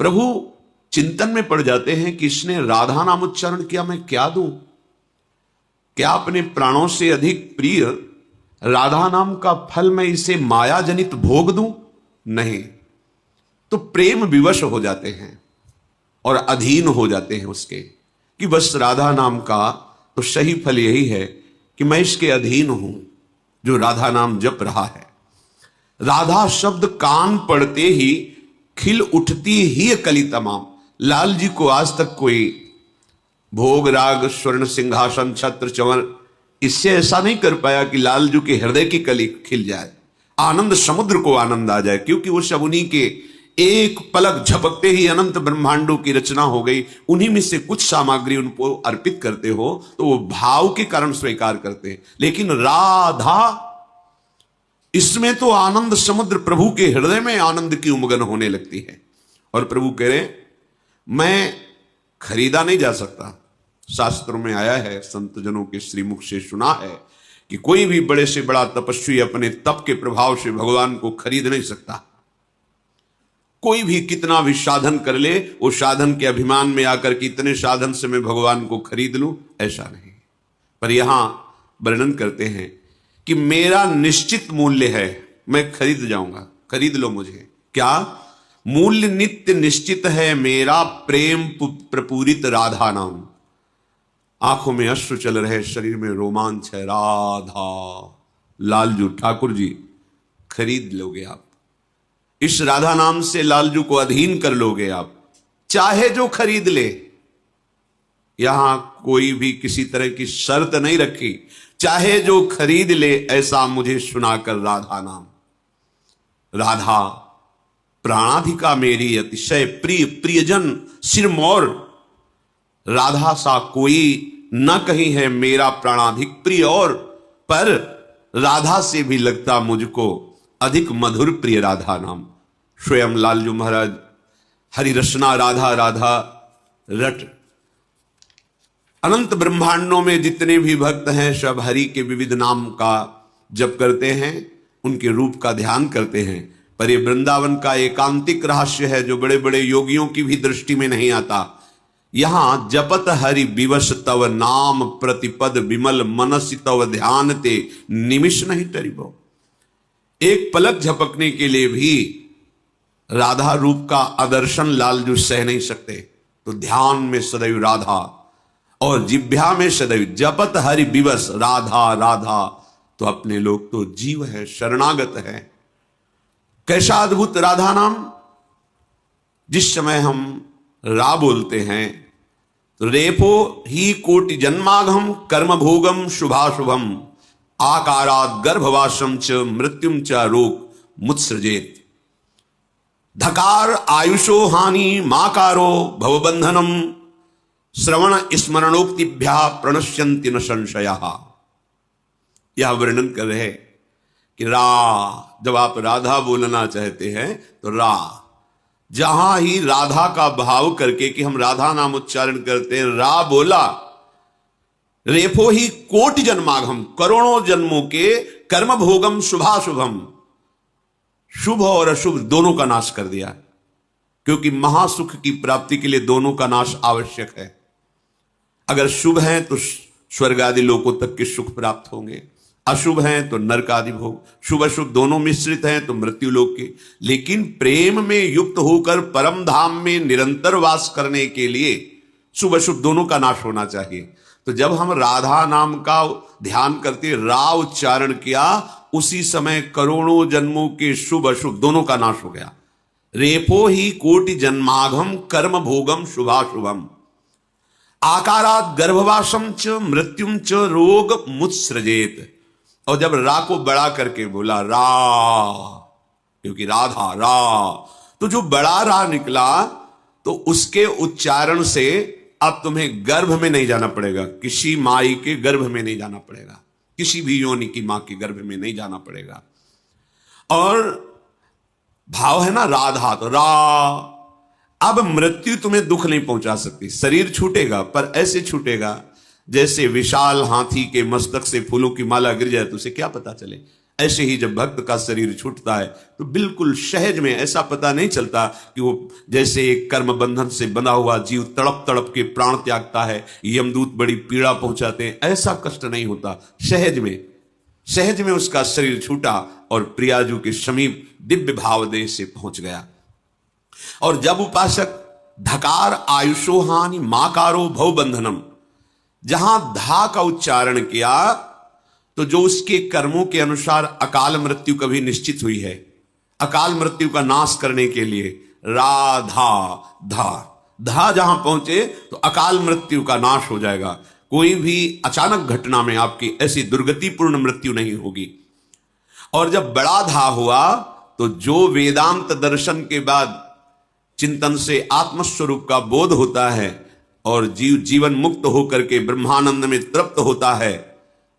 प्रभु चिंतन में पड़ जाते हैं कि इसने राधा नाम उच्चारण किया, मैं क्या दूं? क्या अपने प्राणों से अधिक प्रिय राधा नाम का फल मैं इसे माया जनित भोग दूं? नहीं। तो प्रेम विवश हो जाते हैं और अधीन हो जाते हैं उसके, कि बस राधा नाम का तो सही फल यही है कि मैं इसके अधीन हूं जो राधा नाम जप रहा है। राधा शब्द कान पड़ते ही खिल उठती ही कली तमाम। लाल जी को आज तक कोई भोग राग स्वर्ण सिंहासन छत्र चंवर इससे ऐसा नहीं कर पाया कि लाल जी के हृदय की कली खिल जाए, आनंद समुद्र को आनंद आ जाए, क्योंकि वो सब उन्हीं के एक पलक झपकते ही अनंत ब्रह्मांडों की रचना हो गई। उन्हीं में से कुछ सामग्री उनको अर्पित करते हो तो वो भाव के कारण स्वीकार करते हैं। लेकिन राधा, इसमें तो आनंद समुद्र, प्रभु के हृदय में आनंद की उमगन होने लगती है। और प्रभु कह रहे मैं खरीदा नहीं जा सकता। शास्त्रों में आया है, संत जनों के श्रीमुख से सुना है कि कोई भी बड़े से बड़ा तपस्वी अपने तप के प्रभाव से भगवान को खरीद नहीं सकता। कोई भी कितना भी साधन कर ले, वो साधन के अभिमान में आकर के इतने साधन से मैं भगवान को खरीद लूं, ऐसा नहीं। पर यहां वर्णन करते हैं कि मेरा निश्चित मूल्य है, मैं खरीद जाऊंगा, खरीद लो मुझे। क्या मूल्य? नित्य निश्चित है मेरा प्रेम प्रपूरित राधा नाम। आंखों में अश्रु चल रहे, शरीर में रोमांच है। राधा, लालजू ठाकुर जी, खरीद लोगे आप इस राधा नाम से, लालजू को अधीन कर लोगे आप, चाहे जो खरीद ले। यहां कोई भी किसी तरह की शर्त नहीं रखी, चाहे जो खरीद ले ऐसा मुझे सुनाकर राधा नाम। राधा प्राणाधिका मेरी अतिशय प्रिय, प्रियजन सिरमौर। राधा सा कोई न कहीं है मेरा प्राणाधिक प्रिय, और पर राधा से भी लगता मुझको अधिक मधुर प्रिय राधा नाम। स्वयं लालजू महाराज हरि रसना राधा राधा रट। अनंत ब्रह्मांडों में जितने भी भक्त हैं सब हरि के विविध नाम का जप करते हैं, उनके रूप का ध्यान करते हैं। पर ये वृंदावन का एकांतिक रहस्य है जो बड़े बड़े योगियों की भी दृष्टि में नहीं आता। यहां जपत हरि विवश तव नाम प्रतिपद विमल मनसि तव ध्यान ते निमिष नहीं टरिबो। एक पलक झपकने के लिए भी राधा रूप का आदर्शन लालजू सह नहीं सकते। तो ध्यान में सदैव राधा और जिभ्या में सदैव जपत हरि विवश राधा राधा। तो अपने लोग तो जीव है, शरणागत है। कैसा अद्भुत राधा नाम! जिस समय हम रा बोलते हैं तो रेपो ही कोटि जन्माघम कर्म भोगम शुभाशुभम आकारात गर्भवासम च मृत्युम च रोग मुत्सृजेत। धकार आयुषो हानि माकारो भवबंधनम श्रवण स्मरणोक्तिभ्या प्रणश्यन्ति न संशयः। यह वर्णन कर रहे कि रा, जब आप राधा बोलना चाहते हैं तो रा, जहां ही राधा का भाव करके कि हम राधा नाम उच्चारण करते हैं, रा बोला, रेफो ही कोटि जन्मागम, करोड़ों जन्मों के कर्म भोगम शुभाशुभम, शुभ और अशुभ दोनों का नाश कर दिया। क्योंकि महासुख की प्राप्ति के लिए दोनों का नाश आवश्यक है। अगर शुभ है तो स्वर्ग आदि लोकों तक के सुख प्राप्त होंगे, अशुभ हैं तो नरक आदि भोग, शुभ अशुभ दोनों मिश्रित हैं तो मृत्यु लोक के। लेकिन प्रेम में युक्त होकर परम धाम में निरंतर वास करने के लिए शुभ अशुभ दोनों का नाश होना चाहिए। तो जब हम राधा नाम का ध्यान करते, रा उच्चारण किया, उसी समय करोड़ों जन्मों के शुभ अशुभ दोनों का नाश हो गया। रेपो ही कोटि जन्माघम कर्म भोगम शुभाशुभम आकारात गर्भवासम च मृत्युम च रोग मुत्सृजेत। और जब रा को बड़ा करके बोला रा, क्योंकि राधा रा, तो जो बड़ा रा निकला तो उसके उच्चारण से अब तुम्हें गर्भ में नहीं जाना पड़ेगा, किसी माई के गर्भ में नहीं जाना पड़ेगा, किसी भी योनि की मां के गर्भ में नहीं जाना पड़ेगा। और भाव है ना राधा, तो रा, अब मृत्यु तुम्हें दुख नहीं पहुंचा सकती। शरीर छूटेगा पर ऐसे छूटेगा जैसे विशाल हाथी के मस्तक से फूलों की माला गिर जाए तो उसे क्या पता चले। ऐसे ही जब भक्त का शरीर छूटता है तो बिल्कुल सहज में, ऐसा पता नहीं चलता कि वो जैसे एक कर्म बंधन से बंधा हुआ जीव तड़प तड़प के प्राण त्यागता है, यमदूत बड़ी पीड़ा पहुंचाते हैं, ऐसा कष्ट नहीं होता। सहज में उसका शरीर छूटा और प्रियाजू के समीप दिव्य भावदेह से पहुंच गया। और जब उपासक धकार आयुषोहानि माकारो भव बंधनम, जहां धा का उच्चारण किया तो जो उसके कर्मों के अनुसार अकाल मृत्यु कभी निश्चित हुई है, अकाल मृत्यु का नाश करने के लिए राधा धा जहां पहुंचे तो अकाल मृत्यु का नाश हो जाएगा। कोई भी अचानक घटना में आपकी ऐसी दुर्गतिपूर्ण मृत्यु नहीं होगी। और जब बड़ा धा हुआ तो जो वेदांत दर्शन के बाद चिंतन से आत्मस्वरूप का बोध होता है और जीवन मुक्त होकर के ब्रह्मानंद में तृप्त होता है,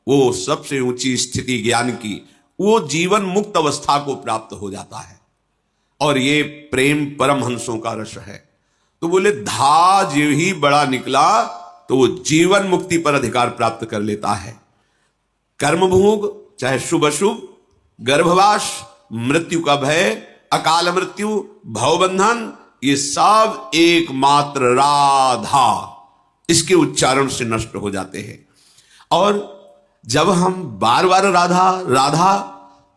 वो सबसे ऊंची स्थिति ज्ञान की, वो जीवन मुक्त अवस्था को प्राप्त हो जाता है। और ये प्रेम परमहंसों का रस है। तो बोले धा जो ही बड़ा निकला तो वो जीवन मुक्ति पर अधिकार प्राप्त कर लेता है। कर्म भोग, चाहे शुभ अशुभ, गर्भवास, मृत्यु का भय, अकाल मृत्यु, भवबंधन, ये सब एकमात्र राधा इसके उच्चारण से नष्ट हो जाते हैं। और जब हम बार बार राधा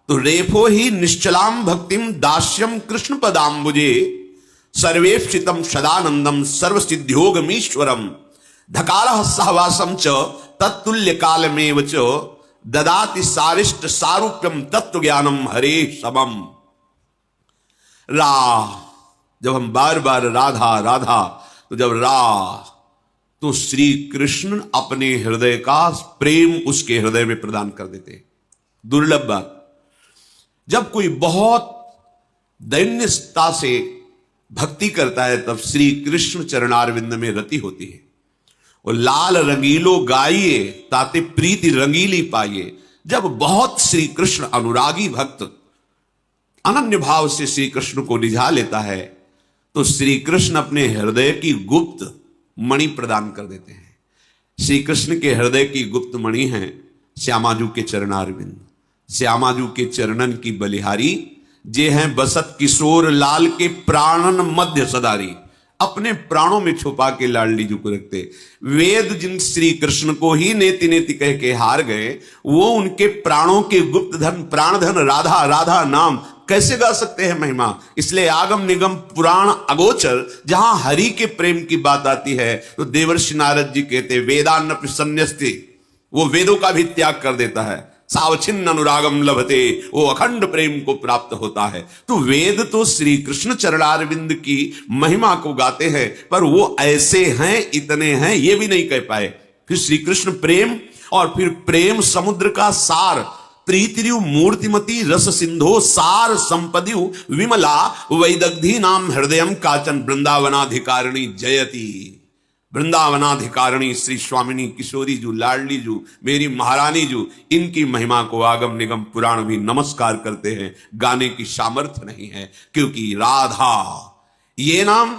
तो रेफो ही निश्चलाम भक्तिम दास्यम कृष्ण पदाम्बुजे सर्वेक्षितम सदानंदम सर्वसिद्ध्योगमीश्वरम धकार सहवासम च तत्तुल्य कालमेव च ददाति सारिष्ट सारूप्यम तत्व ज्ञानम हरे समम। जब हम बार बार राधा तो जब तो श्री कृष्ण अपने हृदय का प्रेम उसके हृदय में प्रदान कर देते। दुर्लभ बात, जब कोई बहुत दैन्यता से भक्ति करता है तब श्री कृष्ण चरणारविंद में रति होती है। और लाल रंगीलो गाइए ताते प्रीति रंगीली पाइए। जब बहुत श्री कृष्ण अनुरागी भक्त अनन्य भाव से श्री कृष्ण को रिझा लेता है तो श्री कृष्ण अपने हृदय की गुप्त मणि प्रदान कर देते हैं। श्री कृष्ण के हृदय की गुप्त मणि है श्यामाजू के चरणारविंद, श्यामाजू के चरणन की बलिहारी, जे हैं बसत किशोर लाल के प्राणन मध्य सदारी। अपने प्राणों में छुपा के लाडली जू को रखते। वेद जिन श्री कृष्ण को ही नेति नेति कह के हार गए, वो उनके प्राणों के गुप्त धन प्राण धन राधा नाम कैसे गा सकते हैं महिमा। इसलिए आगम निगम पुराण अगोचर जहां हरि के प्रेम की बात आती है तो देवर्षि नारद जी कहते वेदान्नपि सन्न्यस्ति, वो वेदों का भी त्याग कर देता है। सावच्छिन्न अनुरागम लभते, वो अखंड प्रेम को प्राप्त होता है। तो वेद तो श्री कृष्ण चरणारविंद की महिमा को गाते हैं, पर वो ऐसे हैं, इतने हैं, ये भी नहीं कह पाए। फिर श्री कृष्ण प्रेम, और फिर प्रेम समुद्र का सार, प्रीतिरु मूर्तिमती रस सिंधो सार संपदियु विमला वैदग्धी नाम हृदयम काचन वृंदावनाधिकारिणी जयति। वृंदावनाधिकारिणी श्री स्वामिनी किशोरी जू, लाडली जू, मेरी महारानी जू, इनकी महिमा को आगम निगम पुराण भी नमस्कार करते हैं। गाने की सामर्थ्य नहीं है, क्योंकि राधा ये नाम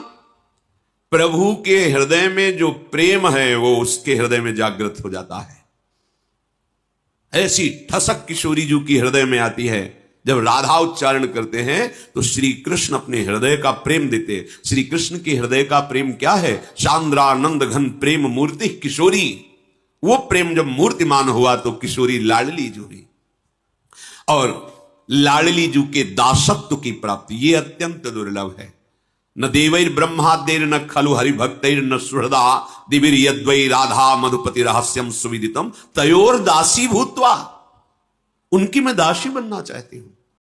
प्रभु के हृदय में जो प्रेम है वो उसके हृदय में जागृत हो जाता है। ऐसी ठसक किशोरी जू की हृदय में आती है। जब राधा उच्चारण करते हैं तो श्री कृष्ण अपने हृदय का प्रेम देते। श्री कृष्ण के हृदय का प्रेम क्या है? शांद्रानंद घन प्रेम मूर्ति किशोरी। वो प्रेम जब मूर्तिमान हुआ तो किशोरी लाडली जू हुई। और लाडली जू के दासत्व की प्राप्ति ये अत्यंत दुर्लभ है। न देवैर ब्रह्माद्यैर न खलु हरिभक्तैर न सुहृदा दिविर यद्वै राधा मधुपति रहस्यम सुविदितम तयोर दासी भूत्वा। उनकी मैं दासी बनना चाहती हूं।